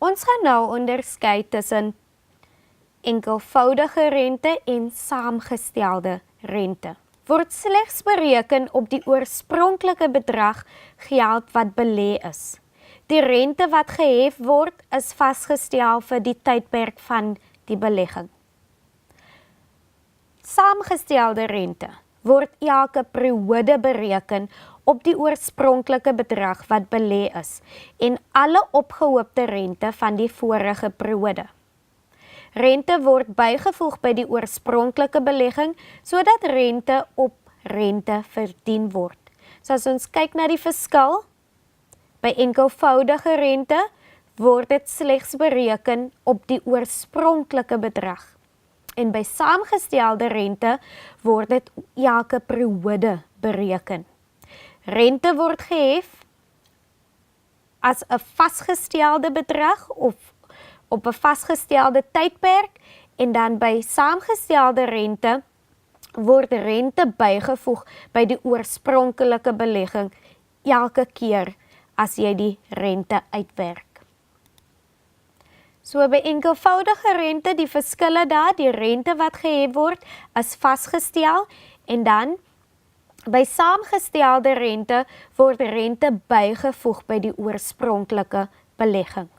Ons gaan nou onderskei tussen enkelvoudige rente en saamgestelde rente. Word slegs bereken op die oorspronklike bedrag geld wat belê is. Die rente wat gehef word is vasgestel vir die tydperk van die belegging. Saamgestelde rente word elke periode bereken op die oorspronklike bedrag wat belê is en alle opgehoopte rente van die vorige periode. Rente word bygevoeg by die oorspronklike belegging sodat rente op rente verdien word. So as ons kyk na die verskil, by enkelvoudige rente word dit slegs bereken op die oorspronklike bedrag. En by saamgestelde rente word dit elke periode bereken. Rente word gehef as 'n vasgestelde bedrag of op 'n vasgestelde tydperk en dan by saamgestelde rente word rente bygevoeg by die oorspronklike belegging elke keer as jy die rente uitwerk. So by enkelvoudige rente, die verskille daar, die rente wat gehef word is vasgestel en dan by saamgestelde rente word rente bygevoeg by die oorspronklike belegging.